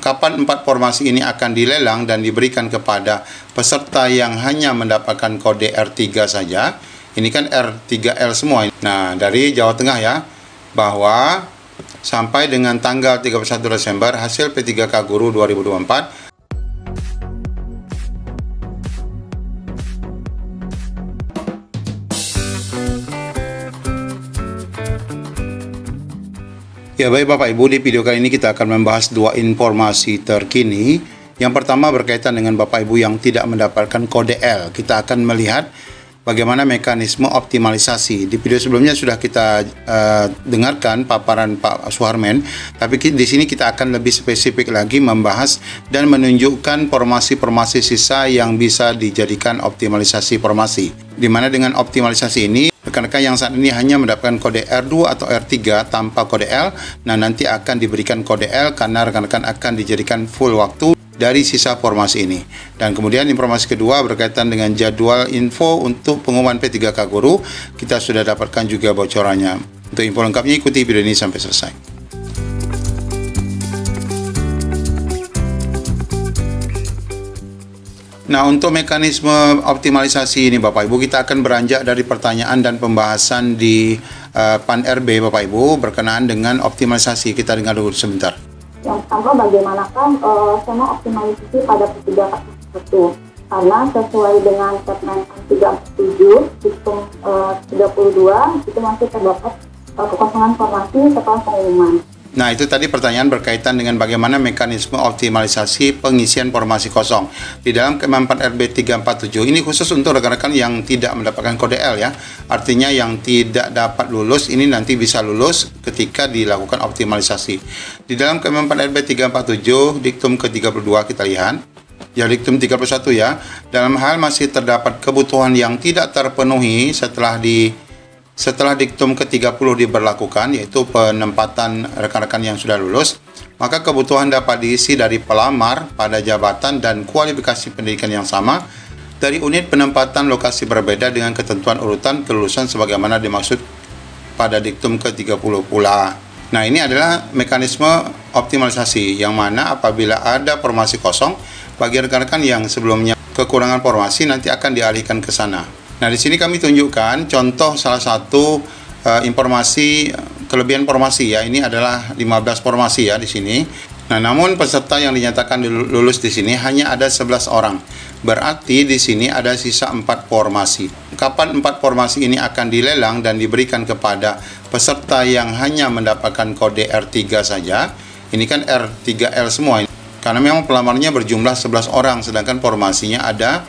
kapan 4 formasi ini akan dilelang dan diberikan kepada peserta yang hanya mendapatkan kode R3 saja. Ini kan R3L semua. Nah, dari Jawa Tengah ya, bahwa sampai dengan tanggal 31 Desember hasil P3K Guru 2024 ya. Baik Bapak Ibu, di video kali ini kita akan membahas 2 informasi terkini. Yang pertama berkaitan dengan Bapak Ibu yang tidak mendapatkan kode L. Kita akan melihat bagaimana mekanisme optimalisasi. Di video sebelumnya sudah kita dengarkan paparan Pak Suharmen, tapi di sini kita akan lebih spesifik lagi membahas dan menunjukkan formasi-formasi sisa yang bisa dijadikan optimalisasi formasi. Di mana dengan optimalisasi ini rekan-rekan yang saat ini hanya mendapatkan kode R2 atau R3 tanpa kode L, nah nanti akan diberikan kode L karena rekan-rekan akan dijadikan full waktu dari sisa formasi ini. Dan kemudian informasi kedua berkaitan dengan jadwal info untuk pengumuman P3K Guru, kita sudah dapatkan juga bocorannya. Untuk info lengkapnya ikuti video ini sampai selesai. Nah, untuk mekanisme optimalisasi ini Bapak Ibu, kita akan beranjak dari pertanyaan dan pembahasan di PAN RB Bapak Ibu berkenaan dengan optimalisasi. Kita dengar dulu sebentar. Yang pertama, bagaimanakah skema optimalisasi pada P3K tersebut? Karena sesuai dengan Permen 37 Diktum 32 itu masih terdapat kekosongan formasi setelah pengumuman. Nah, itu tadi pertanyaan berkaitan dengan bagaimana mekanisme optimalisasi pengisian formasi kosong. Di dalam Kemenpan RB 347, ini khusus untuk rekan-rekan yang tidak mendapatkan kode L ya. Artinya yang tidak dapat lulus, ini nanti bisa lulus ketika dilakukan optimalisasi. Di dalam Kemenpan RB 347, Diktum ke-32 kita lihat. Ya, Diktum 31 ya. Dalam hal masih terdapat kebutuhan yang tidak terpenuhi setelah Diktum ke-30 diberlakukan, yaitu penempatan rekan-rekan yang sudah lulus, maka kebutuhan dapat diisi dari pelamar pada jabatan dan kualifikasi pendidikan yang sama dari unit penempatan lokasi berbeda dengan ketentuan urutan kelulusan sebagaimana dimaksud pada Diktum ke-30 pula. Nah, ini adalah mekanisme optimalisasi yang mana apabila ada formasi kosong, bagi rekan-rekan yang sebelumnya kekurangan formasi nanti akan dialihkan ke sana. Nah, di sini kami tunjukkan contoh salah satu informasi kelebihan formasi ya. Ini adalah 15 formasi ya di sini. Nah, namun peserta yang dinyatakan lulus di sini hanya ada 11 orang. Berarti di sini ada sisa 4 formasi. Kapan 4 formasi ini akan dilelang dan diberikan kepada peserta yang hanya mendapatkan kode R3 saja? Ini kan R3L semua. Karena memang pelamarnya berjumlah 11 orang sedangkan formasinya ada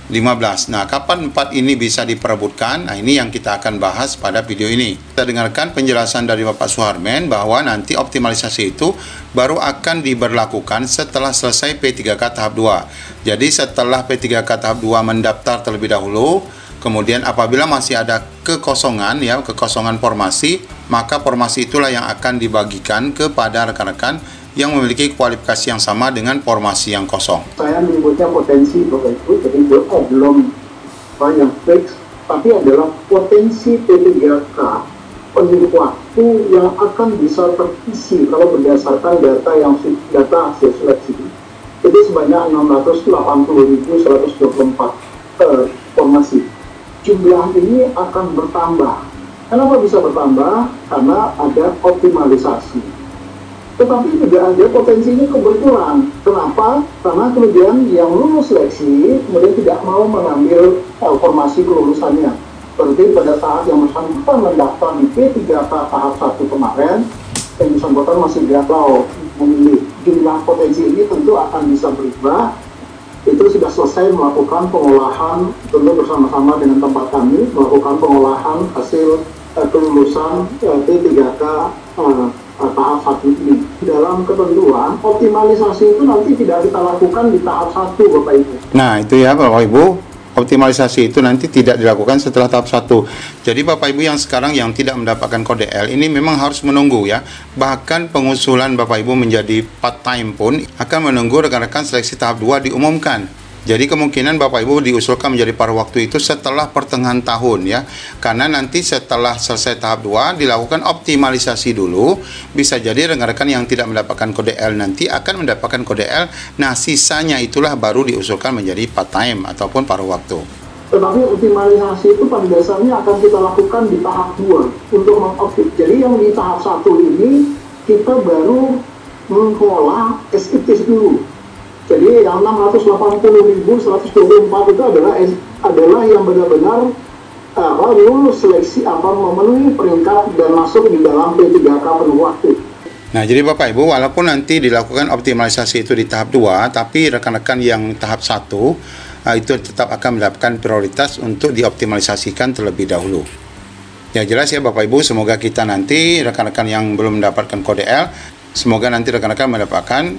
15. Nah, kapan 4 ini bisa diperebutkan? Nah, ini yang kita akan bahas pada video ini. Kita dengarkan penjelasan dari Bapak Suharmen bahwa nanti optimalisasi itu baru akan diberlakukan setelah selesai P3K tahap 2. Jadi setelah P3K tahap 2 mendaftar terlebih dahulu, kemudian apabila masih ada kekosongan formasi, maka formasi itulah yang akan dibagikan kepada rekan-rekan yang memiliki kualifikasi yang sama dengan formasi yang kosong. Saya menyebutnya potensi Bapak Ibu, jadi belum banyak fix, tapi adalah potensi P3K untuk waktu yang akan bisa terisi kalau berdasarkan data hasil seleksi. Itu sebanyak 680.124 formasi. Jumlah ini akan bertambah. Kenapa bisa bertambah? Karena ada optimalisasi. Tetapi juga ada potensinya kebetulan. Kenapa? Karena kemudian yang lulus seleksi kemudian tidak mau mengambil formasi kelulusannya. Berarti pada saat yang bersangkutan mendaftar di P3K tahap 1 kemarin, yang bersangkutan masih gagal memilih. Jumlah potensi ini tentu akan bisa berubah. Itu sudah selesai melakukan pengolahan, tentu bersama-sama dengan tempat kami, melakukan pengolahan hasil kelulusan P3K tahap 1 ini. Dalam ketentuan, optimalisasi itu nanti tidak kita lakukan di tahap 1 Bapak Ibu. Nah, itu ya Bapak Ibu, optimalisasi itu nanti tidak dilakukan setelah tahap 1. Jadi Bapak Ibu yang sekarang yang tidak mendapatkan kode L ini memang harus menunggu ya. Bahkan pengusulan Bapak Ibu menjadi part time pun akan menunggu rekan-rekan seleksi tahap 2 diumumkan. Jadi kemungkinan Bapak Ibu diusulkan menjadi paruh waktu itu setelah pertengahan tahun ya. Karena nanti setelah selesai tahap 2 dilakukan optimalisasi dulu. Bisa jadi rekan-rekan yang tidak mendapatkan kode L nanti akan mendapatkan kode L. Nah, sisanya itulah baru diusulkan menjadi part time ataupun paruh waktu. Tetapi optimalisasi itu pada dasarnya akan kita lakukan di tahap 2 untuk mengoptimalkan. Jadi yang di tahap 1 ini kita baru mengolah SITIS dulu. Jadi yang 680.124 itu adalah yang benar-benar lulus seleksi atau memenuhi peringkat dan masuk di dalam P3K penuh waktu. Nah, jadi Bapak Ibu, walaupun nanti dilakukan optimalisasi itu di tahap 2, tapi rekan-rekan yang tahap 1 itu tetap akan mendapatkan prioritas untuk dioptimalisasikan terlebih dahulu. Ya jelas ya Bapak Ibu, semoga kita nanti rekan-rekan yang belum mendapatkan kode L, semoga nanti rekan-rekan mendapatkan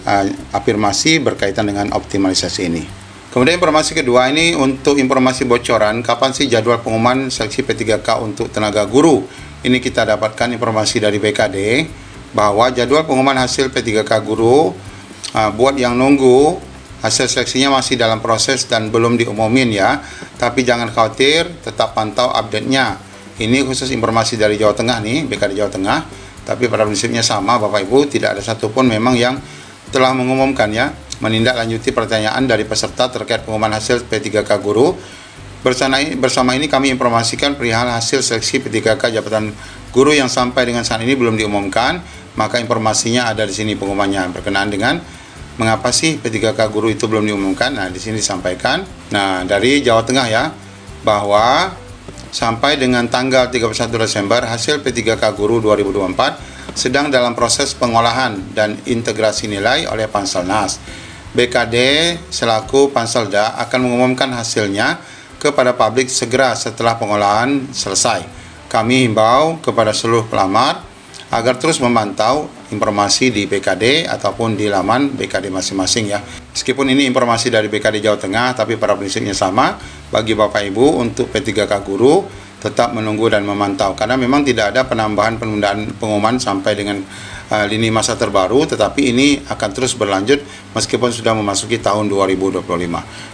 afirmasi berkaitan dengan optimalisasi ini. Kemudian informasi kedua ini untuk informasi bocoran, kapan sih jadwal pengumuman seleksi P3K untuk tenaga guru. Ini kita dapatkan informasi dari BKD, bahwa jadwal pengumuman hasil P3K guru, buat yang nunggu, hasil seleksinya masih dalam proses dan belum diumumin ya. Tapi jangan khawatir, tetap pantau update-nya. Ini khusus informasi dari Jawa Tengah nih, BKD Jawa Tengah. Tapi pada prinsipnya sama Bapak Ibu, tidak ada satupun memang yang telah mengumumkan ya, menindaklanjuti pertanyaan dari peserta terkait pengumuman hasil P3K guru. Bersama ini kami informasikan perihal hasil seleksi P3K jabatan guru yang sampai dengan saat ini belum diumumkan, maka informasinya ada di sini pengumumannya berkenaan dengan mengapa sih P3K guru itu belum diumumkan. Nah, di sini disampaikan. Nah, dari Jawa Tengah ya, bahwa sampai dengan tanggal 31 Desember, hasil P3K Guru 2024 sedang dalam proses pengolahan dan integrasi nilai oleh Panselnas. BKD selaku Panselda akan mengumumkan hasilnya kepada publik segera setelah pengolahan selesai. Kami himbau kepada seluruh pelamar agar terus memantau informasi di BKD ataupun di laman BKD masing-masing ya. Meskipun ini informasi dari BKD Jawa Tengah, tapi pada prinsipnya sama bagi Bapak Ibu untuk P3K guru tetap menunggu dan memantau, karena memang tidak ada penundaan pengumuman sampai dengan lini masa terbaru, tetapi ini akan terus berlanjut meskipun sudah memasuki tahun 2025.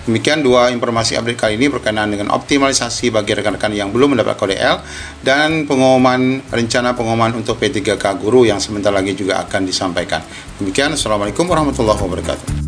Demikian dua informasi update kali ini berkenaan dengan optimalisasi bagi rekan-rekan yang belum mendapat kode L dan rencana pengumuman untuk P3K guru yang sebentar lagi juga akan disampaikan. Demikian, Assalamualaikum warahmatullahi wabarakatuh.